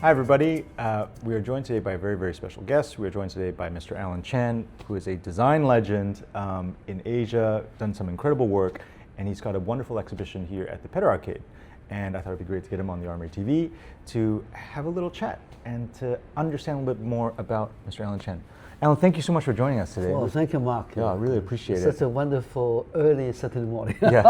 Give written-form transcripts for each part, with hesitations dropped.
Hi, everybody. We are joined today by a very, very special guest. We are joined today by Mr. Alan Chen, who is a design legend in Asia, done some incredible work, and he's got a wonderful exhibition here at the Pedder Arcade. And I thought it'd be great to get him on the Armoury TV to have a little chat and to understand a little bit more about Mr. Alan Chen. Alan, thank you so much for joining us today. Well, thank you, Mark. Yeah, I really appreciate it. Such a wonderful early Saturday morning. Yes.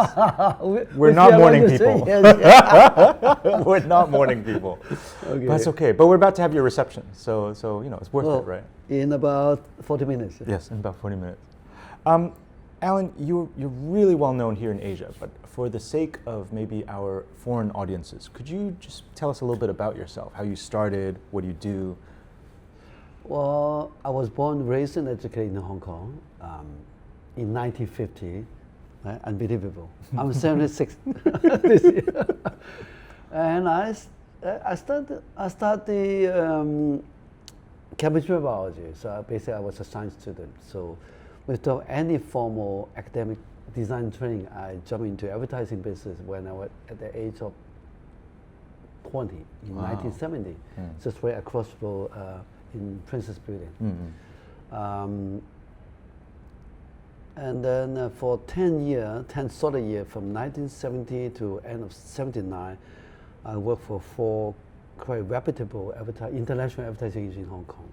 We're not morning people. Yes. We're not morning people. Okay. But that's okay. But we're about to have your reception, so you know it's worth it, right? In about 40 minutes. Yes, in about 40 minutes. Alan, you're really well known here in Asia, but for the sake of maybe our foreign audiences, could you just tell us a little bit about yourself, how you started, what do you do? Well, I was born, raised, and educated in Hong Kong in 1950. Right? Unbelievable. I'm 76 this year, and I started chemistry biology. So basically, I was a science student. So without any formal academic design training, I jumped into advertising business when I was at the age of 20 in 1970. Just right across the road in Princess Building. And then for 10 solid years, from 1970 to end of 79, I worked for 4 quite reputable international advertising agencies in Hong Kong.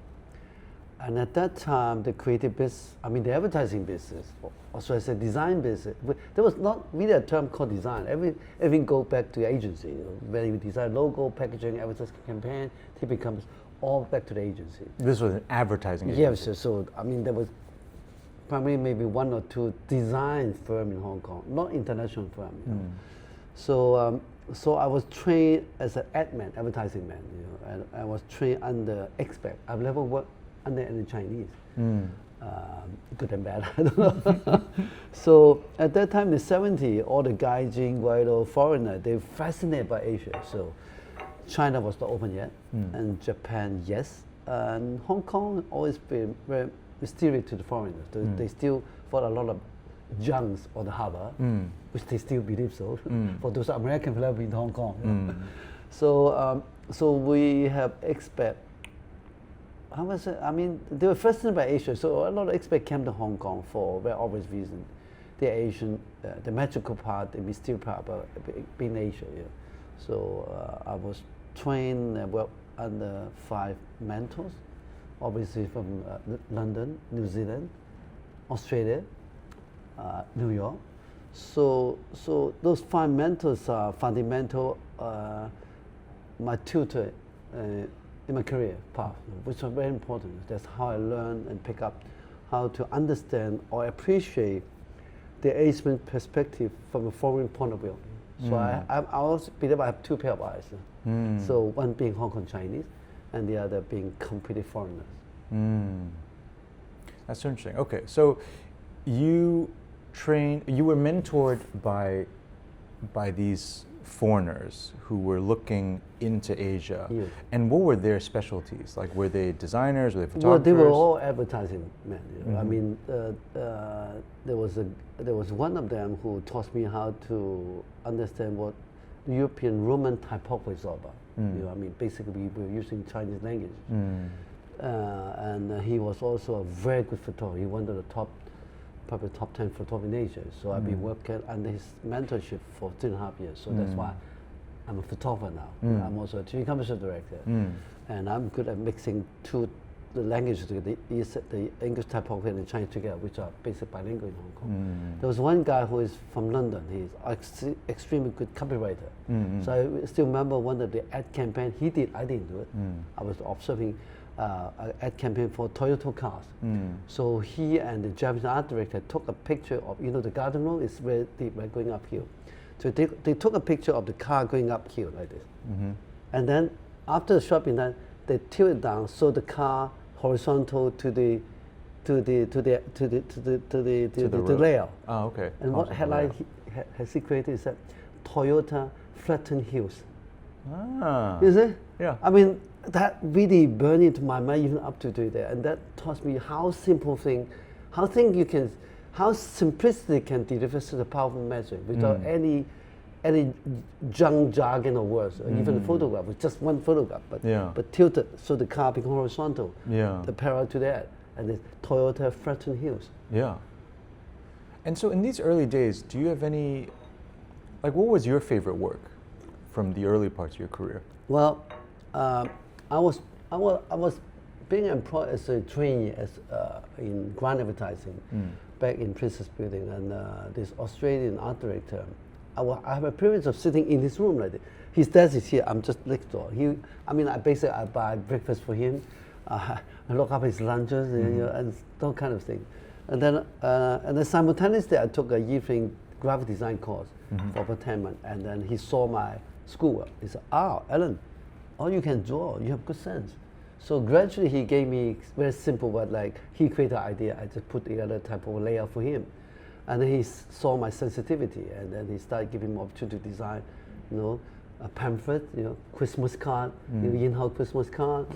And at that time, the creative business, the advertising business, or should I say design business, there was not really a term called design. Everything goes back to the agency. When you design logo, packaging, advertising campaign, it becomes all back to the agency. This was an advertising agency? Yes, so there was probably maybe 1 or 2 design firms in Hong Kong, not international firm. You know. So I was trained as an admin, advertising man, and I was trained under expert. I've never worked under any Chinese, good and bad, I don't know. So at that time, in the 70s, all the gaijin, guido, foreigners, they were fascinated by Asia. So China was not open yet, and Japan, yes. And Hong Kong always been very mysterious to the foreigners. They still thought a lot of junks on the harbor, which they still believe so, for those Americans who live in Hong Kong. So we have expats. How was it? They were fascinated by Asia, so a lot of expats came to Hong Kong for very obvious reason. The Asian, the magical part, the mysterious part about being Asia. Yeah. So I was trained and worked under 5 mentors, obviously from London, New Zealand, Australia, New York. So those 5 mentors are fundamental, my tutor in my career path, which are very important. That's how I learn and pick up how to understand or appreciate the Asian perspective from a foreign point of view. So I also believe I have 2 pair of eyes. So one being Hong Kong Chinese, and the other being completely foreigners. That's interesting. Okay, so you were mentored by these foreigners who were looking into Asia. Yeah. And what were their specialties? Like, were they designers? Were they photographers? Well, they were all advertising men. There was one of them who taught me how to understand what European Roman typography is all about. Basically we were using Chinese language. And he was also a very good photographer. He went to the probably top 10 photographer in Asia. So I've been working under his mentorship for 2.5 years. So that's why I'm a photographer now. I'm also a TV commercial director. And I'm good at mixing the languages together, the English typography and the Chinese together, which are basically bilingual in Hong Kong. There was one guy who is from London. He's extremely good copywriter. So I still remember one of the ad campaign he did. I didn't do it. I was observing an ad campaign for Toyota cars. So he and the Japanese art director took a picture of, the garden road is very deep, right, going uphill. So they took a picture of the car going uphill like this. And then after the shot being done, they tilt it down so the car horizontal to the rail. Oh, okay. And what headline has he created is that Toyota flattened hills. You see? Yeah. That really burned into my mind even up to today, and that taught me how simplicity can deliver such a powerful message without any any junk jargon or words, or even a photograph with just one photograph, but tilted so the car becomes horizontal. The parallel to that, and the Toyota Fratton Hills. Yeah. And so in these early days, do you have any, like, what was your favorite work from the early parts of your career? Well, I was being employed as a trainee in grant advertising back in Princess Building, and this Australian art director. I have a privilege of sitting in this room like this. His desk is here. I'm just next door. I buy breakfast for him. I look up his lunches, and that kind of thing. And then simultaneously, I took a evening graphic design course for about 10 months. And then he saw my schoolwork. He said, Alan, you can draw. You have good sense. So gradually, he gave me very simple work, like he created an idea. I just put the other type of layout for him. And then he saw my sensitivity, and then he started giving me opportunity to design, a pamphlet, Christmas card, in-house Christmas card,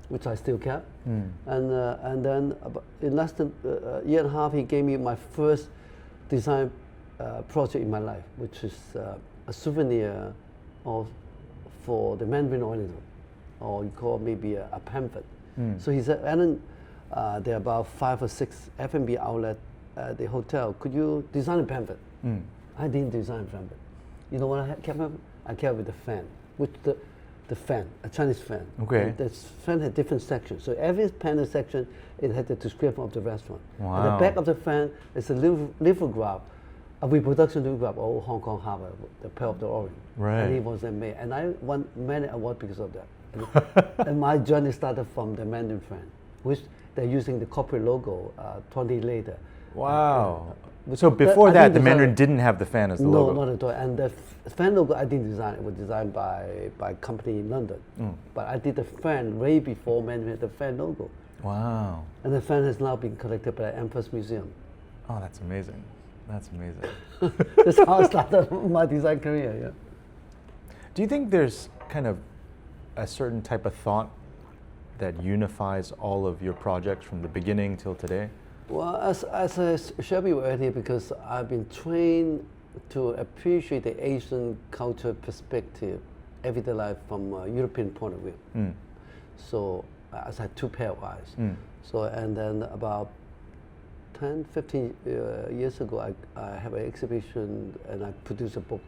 which I still kept. And then in less than a year and a half, he gave me my first design project in my life, which is a souvenir for the Mandarin Oriental, or you call maybe a pamphlet. So he said, Alan, there are about 5 or 6 F&B outlets at the hotel. Could you design a pamphlet? I didn't design a pamphlet. You know what I kept up? I kept with the fan, which the fan, a Chinese fan. Okay. And the fan had different sections. So every panel section, it had the description of the restaurant. Wow. At the back of the fan is a lithograph, a reproduction lithograph of Old Hong Kong Harbor, the Pearl of the Orient. Right. And it was made. And I won many awards because of that. And my journey started from the Mandarin fan, which they're using the corporate logo 20 years later. Wow. So before that, the Mandarin didn't have the fan as the logo? No, not at all. And the fan logo I didn't design. It was designed by a company in London. But I did the fan way before Mandarin had the fan logo. Wow. And the fan has now been collected by the Empress Museum. Oh, that's amazing. That's amazing. That's how I started my design career, yeah. Do you think there's kind of a certain type of thought that unifies all of your projects from the beginning till today? Well, as I shared with you earlier, because I've been trained to appreciate the Asian culture perspective, everyday life from a European point of view. So I had 2 pair of eyes. So, and then about 10, 15 years ago, I have an exhibition and I produced a book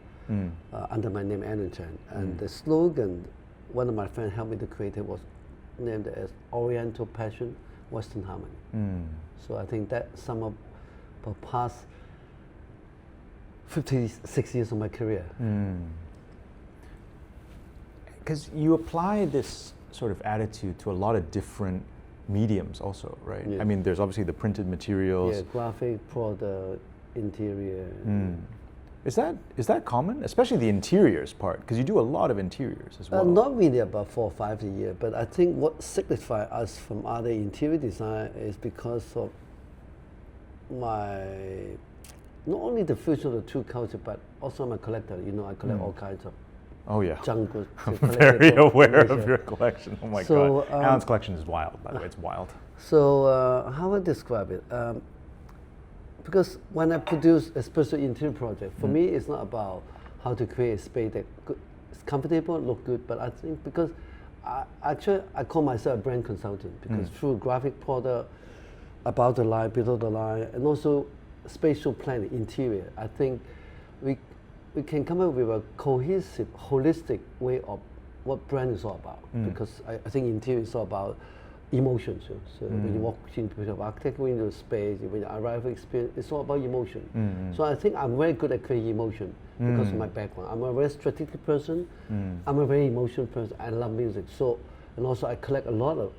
under my name, Alan Chen. And the slogan, one of my friends helped me to create it, was named as Oriental Passion, Western Harmony. So I think that sum up the past 56 years of my career. Because you apply this sort of attitude to a lot of different mediums also, right? Yeah. I mean, there's obviously the printed materials. Yeah, graphic, product, interior. Is that common? Especially the interiors part, because you do a lot of interiors as well. Not really about 4 or 5 a year, but I think what signifies us from other interior design is because of my, not only the fusion of the 2 cultures, but also my collector. I collect all kinds of junk goods. I'm very aware of your collection. Oh my God. Alan's collection is wild, by the way. It's wild. So how would I describe it? Because when I produce a special interior project, for me, it's not about how to create a space that is comfortable, look good, but I think because I call myself a brand consultant, because through graphic product, about the line, below the line, and also spatial planning, interior, I think we can come up with a cohesive, holistic way of what brand is all about. Because I think interior is all about emotions. So when you walk into an architecture into a space, when you arrive at experience, it's all about emotion. So I think I'm very good at creating emotion because of my background. I'm a very strategic person. I'm a very emotional person. I love music. So, and also I collect a lot of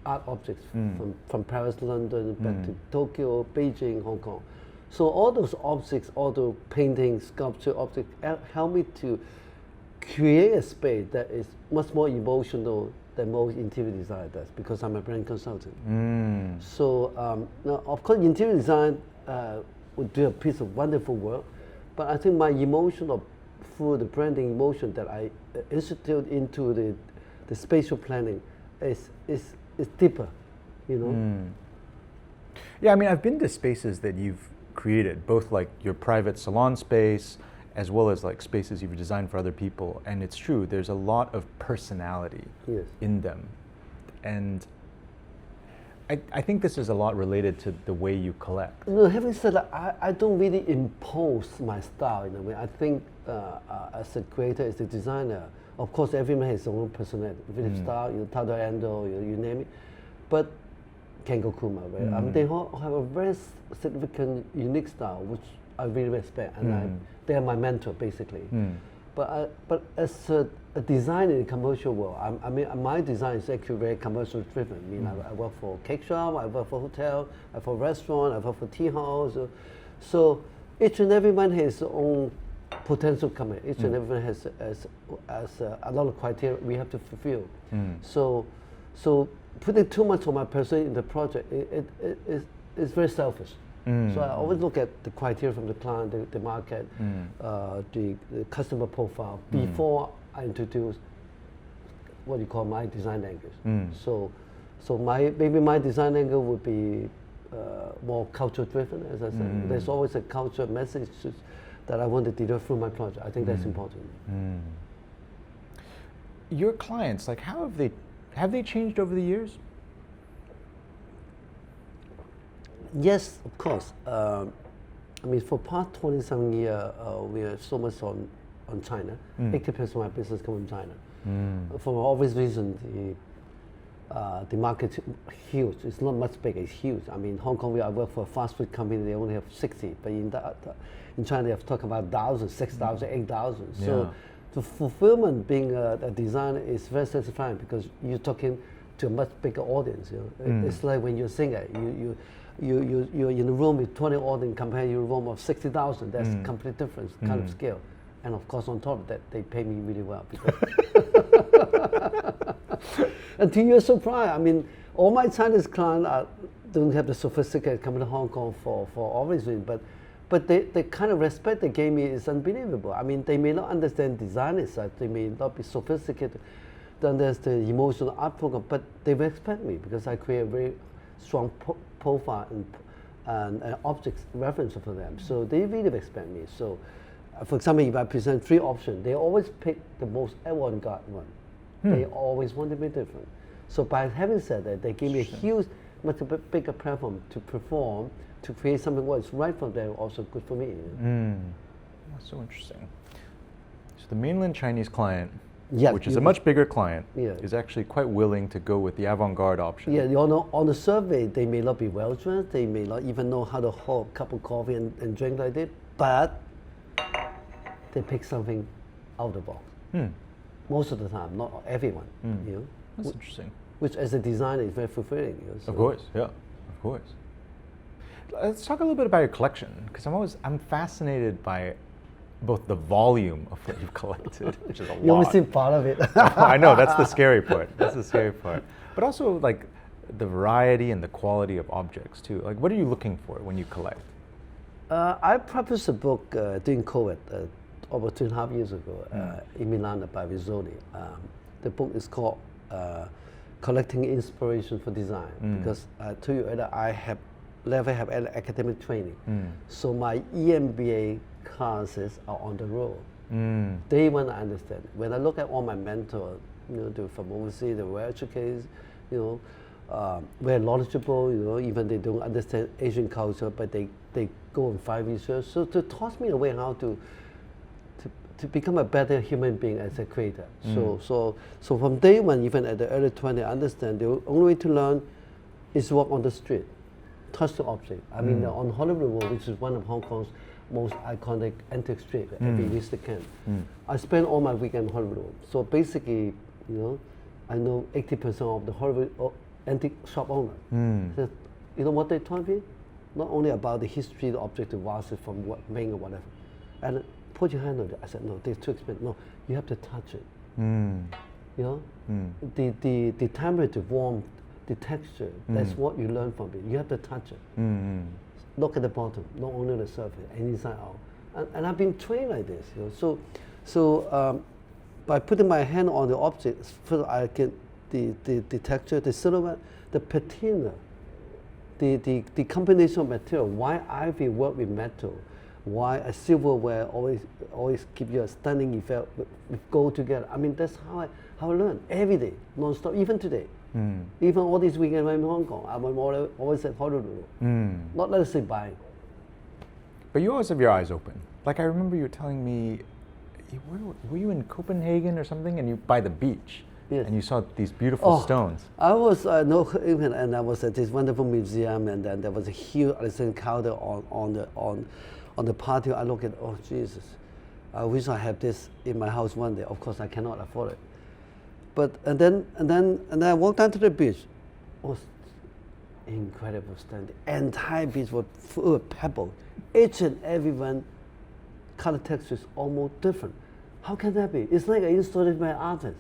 art objects from Paris, London, back to Tokyo, Beijing, Hong Kong. So all those objects, all the paintings, sculpture objects, help me to create a space that is much more emotional than most interior design does, because I'm a brand consultant. So now, of course, interior design would do a piece of wonderful work, but I think my emotion through the branding emotion that I institute into the spatial planning is deeper, Yeah, I mean, I've been to spaces that you've created, both like your private salon space as well as like spaces you've designed for other people. And it's true, there's a lot of personality Yes. in them. And I think this is a lot related to the way you collect. No, having said that, I don't really impose my style in a way. I think as a creator, as a designer, of course, everyone has their own personality. Village style, Tado Endo, you name it. But Kengo Kuma, right? I mean, they all have a very significant, unique style, which I really respect, and they are my mentor, basically. But as a designer in the commercial world, I mean, my design is actually very commercial driven. I mean, I work for cake shop, I work for hotel, I work for restaurant, I work for tea house. So each and every one has their own potential coming. Each and every one has a lot of criteria we have to fulfill. So putting too much of my person in the project, it's very selfish. So I always look at the criteria from the client, the market, the customer profile before I introduce what you call my design angles. So maybe my design angle would be more culture driven, as I said. There's always a culture message that I want to deliver through my project. I think that's important. Your clients, like, how have they changed over the years? Yes, of course. I mean, for past 20-some years, we are so much on China. 80% of my business comes from China. For obvious reasons, the market is huge. It's not much bigger, it's huge. I mean, Hong Kong, I work for a fast food company, they only have 60. But in China, they have talked about 1,000, 6,000, 8,000. So the fulfillment being a designer is very satisfying because you're talking to a much bigger audience. It's like when you're a singer, you're in a room with 20 audience compared to a room of 60,000. That's a complete different kind of scale. And of course, on top of that, they pay me really well. Because and to your surprise, I mean, all my Chinese clients don't have the sophisticated coming to Hong Kong for obvious reasons, but the kind of respect they gave me is unbelievable. I mean, they may not understand design itself, they may not be sophisticated, then there's the emotional art program, but they respect me because I create a very strong profile and objects reference for them. So they really respect me. So, for example, if I present 3 options, they always pick the most avant-garde one. They always want to be different. So by having said that, they give me a huge, much bigger platform to perform, to create something what's right for them, also good for me. That's so interesting. So the mainland Chinese client, Yeah, which is a much bigger client, Yeah. is actually quite willing to go with the avant-garde option. Yeah, on the survey, they may not be well dressed, they may not even know how to hold a cup of coffee and drink like this, but they pick something out of the box. Most of the time, not everyone. That's interesting. Which, as a designer, is very fulfilling. So. Of course, yeah, of course. Let's talk a little bit about your collection, because I'm fascinated by both the volume of what you've collected, which is a lot. You only see part of it. I know, that's the scary part. That's the scary part. But also, like, the variety and the quality of objects, too. Like, what are you looking for when you collect? I published a book during COVID, over 2.5 years ago, in Milan by Rizzoli. The book is called Collecting Inspiration for Design, because I told you earlier, I have never have any academic training. So my EMBA classes are on the road. They want to understand. When I look at all my mentors, from overseas, they're very educated, very knowledgeable, even they don't understand Asian culture, but they go and find research. So to taught me a way how to become a better human being as a creator. So from day one, even at the early 20s, I understand the only way to learn is walk on the street, touch the object. I mean, on Hollywood Road, which is one of Hong Kong's most iconic antique street, every visitor can. I spend all my weekend on Hollywood Road. So basically, I know 80% of the Hollywood antique shop owner. So, you know what they taught me? Not only about the history of the object, the vases from what Ming or whatever. And put your hand on it. I said, no, they're too expensive. No, you have to touch it. The temperature, warmth, the texture, that's what you learn from it. You have to touch it. Look at the bottom, not only the surface, and inside out. And I've been trained like this. So by putting my hand on the object, first I get the texture, the silhouette, the patina, the combination of material. Why Ivy work with metal? why a silverware always give you a stunning effect with gold together. I mean, that's how I learn every day, non-stop, even today. Even all these weekends I'm in Hong Kong, I'm always at Honolulu. Not let's say buying. But you always have your eyes open. Like I remember you telling me, were you in Copenhagen or something, and you by the beach, Yes. and you saw these beautiful stones. I was and I was at this wonderful museum, and then there was a huge Alexander Calder on the patio. I look at, oh Jesus, I wish I had this in my house one day. Of course, I cannot afford it. But and then I walked down to the beach. It was incredible stand. The entire beach was full of pebble. Each and every one color texture is almost different. How can that be? It's like an installed by an artist.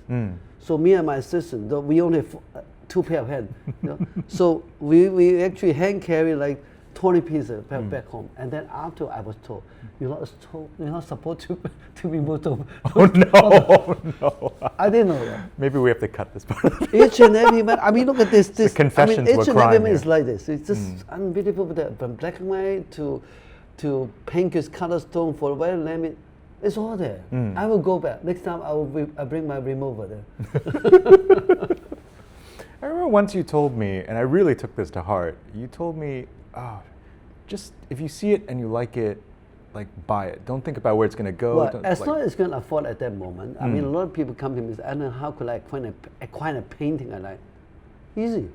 So me and my assistant, we only have 2 pair of hands. You know? So we actually hand carry like 20 pieces back home. And then after I was told, you're not supposed to remove them. Oh no, no. I didn't know that. Maybe we have to cut this part. Each and every man, I mean, look at this. The confessions I mean, were each and every crime man here. is like this. It's just unbelievable. From black and white to pinkish color stone for white lemon. It's all there. I will go back. Next time I'll bring my remover there. I remember once you told me, and I really took this to heart, you told me, just if you see it and you like it, like buy it. Don't think about where it's going to go. Well, as long as it's going to afford at that moment. I mean, a lot of people come to me and say, I don't know, how could I acquire a painting I like? Easy.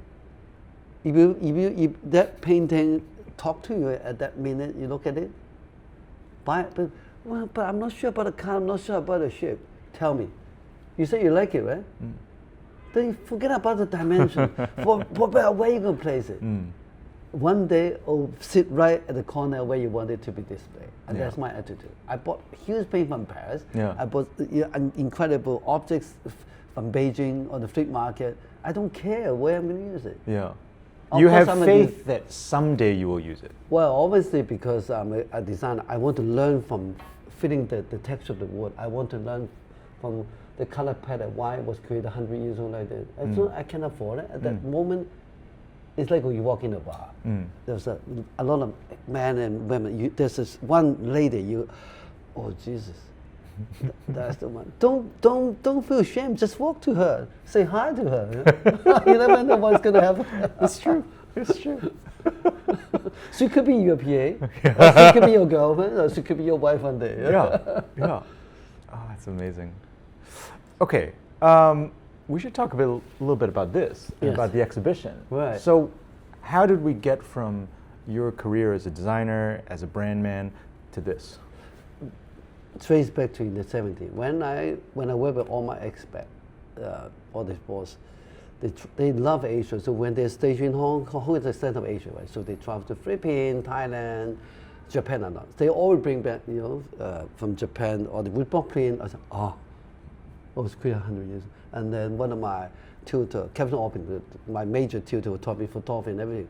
If that painting talk to you at that minute, you look at it, buy it. But I'm not sure about the color, I'm not sure about the shape. Tell me. You say you like it, right? Then you forget about the dimension. Where are you going to place it? One day, sit right at the corner where you want it to be displayed. And that's my attitude. I bought huge paint from Paris. I bought incredible objects from Beijing on the flea market. I don't care where I'm going to use it. Yeah. Of You course have I'm faith that someday you will use it. Well, obviously, because I'm a designer, I want to learn from feeling the texture of the wood. I want to learn from the color pattern, why it was created 100 years old like this. I can afford it. At that moment, it's like when you walk in a bar. There's a lot of men and women. There's this one lady, oh Jesus, that's the one. Don't feel ashamed. Just walk to her. Say hi to her. You never know what's going to happen. It's true. It's true. She could be your PA, or she could be your girlfriend, or she could be your wife one day. Yeah. Oh, that's amazing. Okay, we should talk a little bit about this, about the exhibition. Right. So, how did we get from your career as a designer, as a brand man, to this? Trace back to in the 70s when I work with all my expats, all the boss. They love Asia, so when they're stationed in Hong Kong is the center of Asia, right? So they travel to Philippines, Thailand, Japan, and all. They always bring back, from Japan, or the wood block plane. I said, it was created 100 years. And then one of my tutor, Captain Orpin, my major tutor who taught me photography and everything,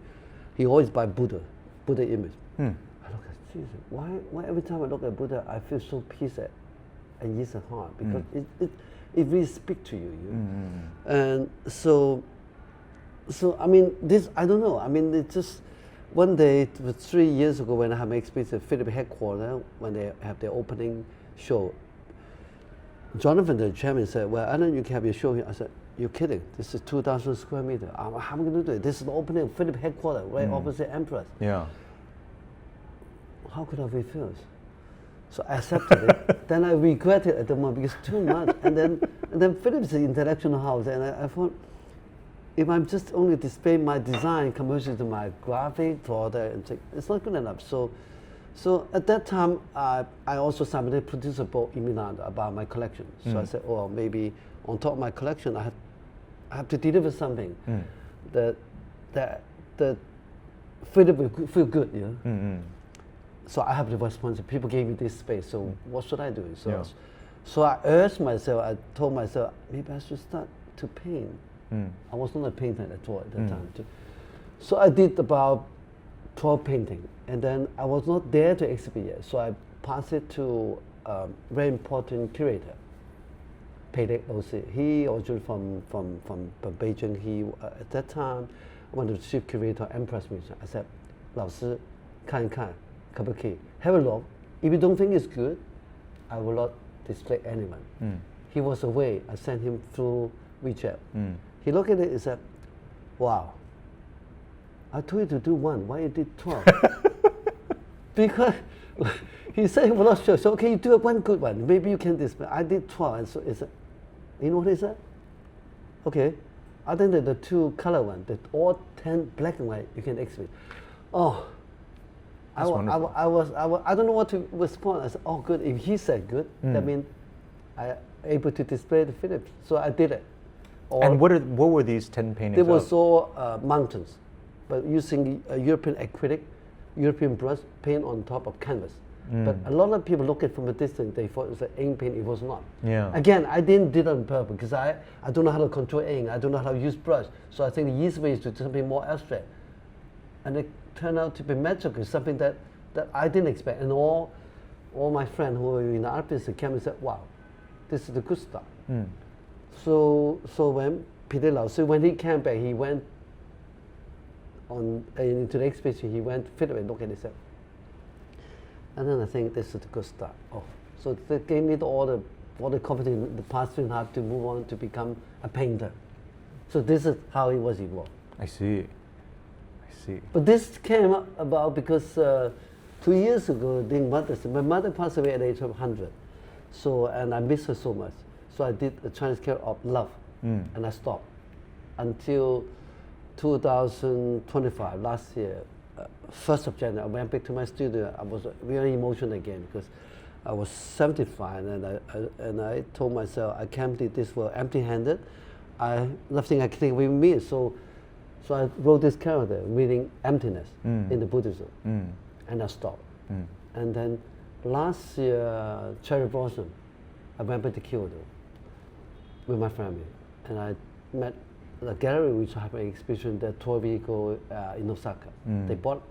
he always buy Buddha image. I look at Jesus, why every time I look at Buddha, I feel so peace and ease and heart, because it really speaks to you. And so I mean, this, I don't know. I mean, it's just one day, it was 3 years ago when I had my experience at Philip headquarters, when they have their opening show. Jonathan, the chairman, said, well, Alan, you can have your show here. I said, you're kidding. This is 2,000 square meters. How am I going to do it? This is the opening of Philip headquarters, right opposite Empress. Yeah. How could I refuse? So I accepted it. Then I regretted at the moment because it's too much. And then Philips is an intellectual house, and I thought, if I'm just only displaying my design commercially to my graphic product, it's not good enough. So at that time, I also submitted produce a book in Milan about my collection. So I said, maybe on top of my collection, I have to deliver something that Philip will feel good. So I have the responsibility. People gave me this space, so what should I do? So I urged myself, I told myself, maybe I should start to paint. I was not a painter at all at that time. So I did about 12 paintings, and then I was not there to exhibit yet. So I passed it to a very important curator, Pedder Arcade. He originally from Beijing. He at that time one of the chief curator of Empress Museum. I said, 老师看一看 可不可以 have a look if you don't think it's good, I will not display anyone. He was away. I sent him through WeChat. He looked at it and said, wow, I told you to do one. Why you did 12? Because he said he was not sure. So, okay, you do one good one. Maybe you can display. I did 12. And so he said, you know what he said? Okay, other than the 2 color ones, the all 10 black and white, you can exhibit. Oh, I don't know what to respond. I said, oh, good. If he said good, that means I able to display the Philips. So I did it. And what were these 10 paintings They of? were all mountains, but using European acrylic, European brush paint on top of canvas. But a lot of people look at it from a distance, they thought it was an ink paint, it was not. Yeah. Again, I didn't do it on purpose because I don't know how to control ink, I don't know how to use brush. So I think the easy way is to do something more abstract. And it turned out to be magical, something that I didn't expect. And all my friends who were in the art business came and said, wow, this is the good stuff. So when Pedder Arcade, when he came back, he went into the exhibition, he went Philip and looked at it and said, and then I think this is the good start. Oh, so they gave me all the confidence in the past 3.5 to move on to become a painter. So this is how it was evolved. I see. But this came about because 2 years ago, my mother passed away at the age of 100. So, and I miss her so much. So I did a Chinese care of love, and I stopped until 2025, last year. 1st of January, I went back to my studio. I was really emotional again because I was 75, and I told myself I can't leave this world empty-handed. Nothing I can take with me. So I wrote this character, meaning emptiness in the Buddhism, and I stopped. And then last year, cherry blossom, I went back to Kyoto with my family, and I met the gallery which have an exhibition, the toy vehicle in Osaka.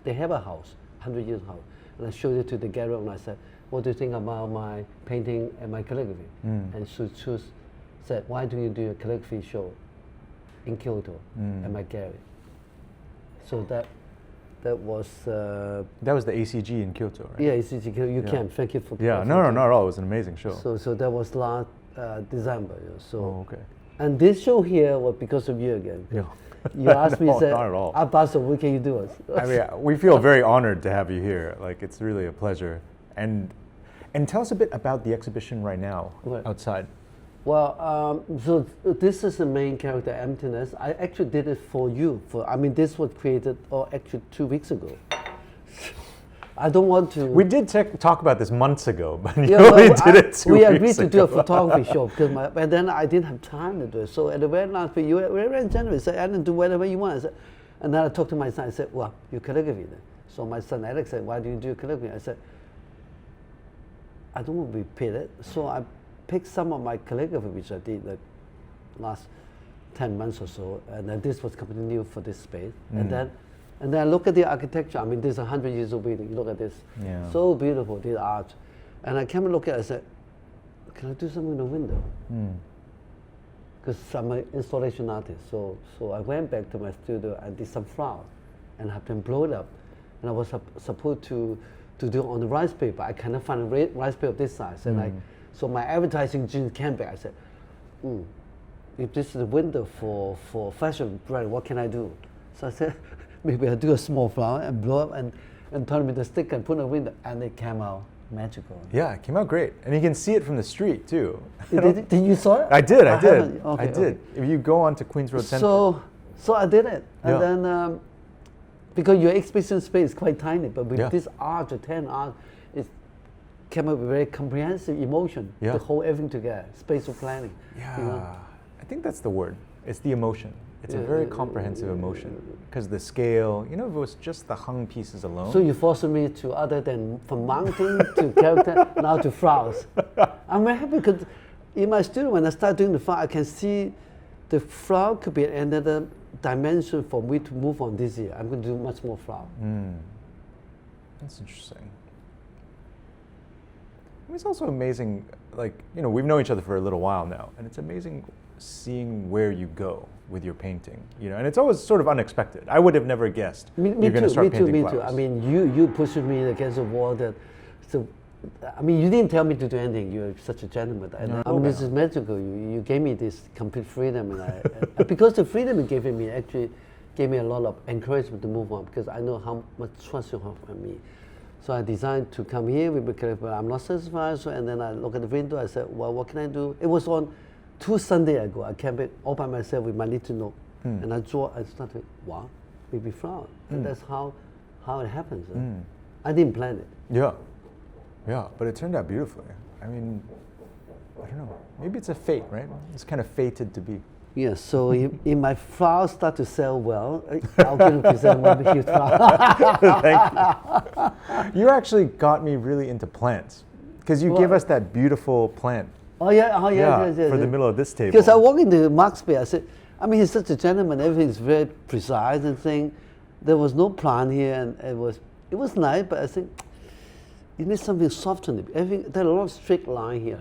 They have a house, 100 years house, and I showed it to the gallery and I said, what do you think about my painting and my calligraphy? And she said, why do you do a calligraphy show in Kyoto at my gallery? So that was the ACG in Kyoto, right? Yeah, ACG. You can. Thank you for. Yeah, no, not at all. It was an amazing show. So that was last December. So. Oh, okay. And this show here was because of you again. Yeah. You asked me, No, said, not at all. Abbas, what can you do us? I mean, we feel very honored to have you here. Like, it's really a pleasure. And tell us a bit about the exhibition right now outside. Well, so this is the main character, Emptiness. I actually did it for you. This was created, actually 2 weeks ago. I don't want to. We did talk about this months ago, but you only did it 2 weeks ago. We agreed to do a photography show, but then I didn't have time to do it. So at the very last week, you were very generous. Said, Alan, do whatever you want. And then I talked to my son. I said, well, you calligraphy then. So my son Alex said, why do you do calligraphy? I said, I don't want to be paid. So I picked some of my calligraphy, which I did like last 10 months or so. And then this was completely new for this space. And then I look at the architecture. This is 100 years old building. Look at this. Yeah. So beautiful, this art. And I came and look at it, I said, can I do something in the window? Because I'm an installation artist. So I went back to my studio and did some flowers and have them blown up. And I was supposed to do on the rice paper. I cannot find a rice paper of this size. And so my advertising gene came back. I said, if this is a window for fashion brand, what can I do? So I said, maybe I'll do a small flower and blow up and turn it with a stick and put in a window, and it came out magical. Yeah, it came out great. And you can see it from the street too. Did you saw it? I did. Okay, I did. If you go onto Queens Road Center. So I did it. And then, because your exhibition space is quite tiny, but with this art, the 10 art, it came up with very comprehensive emotion to hold everything together, spatial planning. Yeah, you know? I think that's the word. It's the emotion. It's a very comprehensive emotion because the scale, if it was just the hung pieces alone. So you forced me to, other than from mountain to character, now to flowers. I'm very happy because in my studio, when I start doing the flower, I can see the flower could be another dimension for me to move on this year. I'm going to do much more flower. That's interesting. It's also amazing, we've known each other for a little while now, and it's amazing seeing where you go with your painting, and it's always sort of unexpected. I would have never guessed you're going to start painting flowers. Me too. You pushed me against the wall. So I mean, you didn't tell me to do anything. You're such a gentleman. No, I mean, this is magical. You gave me this complete freedom, and because the freedom you gave me actually gave me a lot of encouragement to move on, because I know how much trust you have in me. So I decided to come here with calligraphy, but I'm not satisfied. So, and then I look at the window. I said, well, what can I do? It was on 2 Sundays ago. I came back all by myself with my little note, and I draw. I started, wow, baby flower, and that's how it happens. I didn't plan it. Yeah. Yeah, but it turned out beautifully. I mean, I don't know. Maybe it's a fate, right? It's kind of fated to be. Yes, so if my flowers start to sell well, I'll give you present one huge flower. Thank you. You actually got me really into plants, because you gave us that beautiful plant. Oh yeah, Yeah, for the middle of this table. Because I walked into Mark's Bay, I said, I mean, he's such a gentleman. Everything's very precise and thing. There was no plant here, and it was nice, but I think you need something to soften it. There are a lot of straight line here.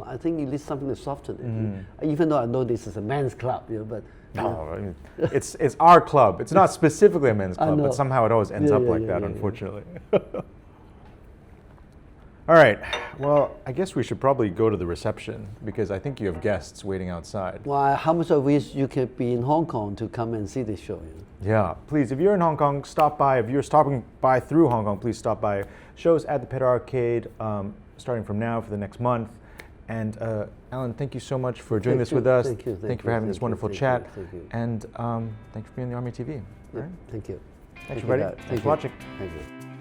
I think you need something to soften it. Even though I know this is a men's club, but no, I mean, it's our club. It's not specifically a men's club, know. but somehow it always ends Yeah, up yeah, like yeah, that, yeah, unfortunately. All right. Well, I guess we should probably go to the reception, because I think you have guests waiting outside. Well, how much I wish you could be in Hong Kong to come and see this show. Yeah, please, if you're in Hong Kong, stop by. If you're stopping by through Hong Kong, please stop by. Shows at the Pedder Arcade starting from now for the next month. And Alan, thank you so much for doing this with us. Thank you for having this wonderful chat. Thank you. And thank you for being on the Army TV. All right? Thank you. Thanks, everybody. Thanks for watching. Thank you.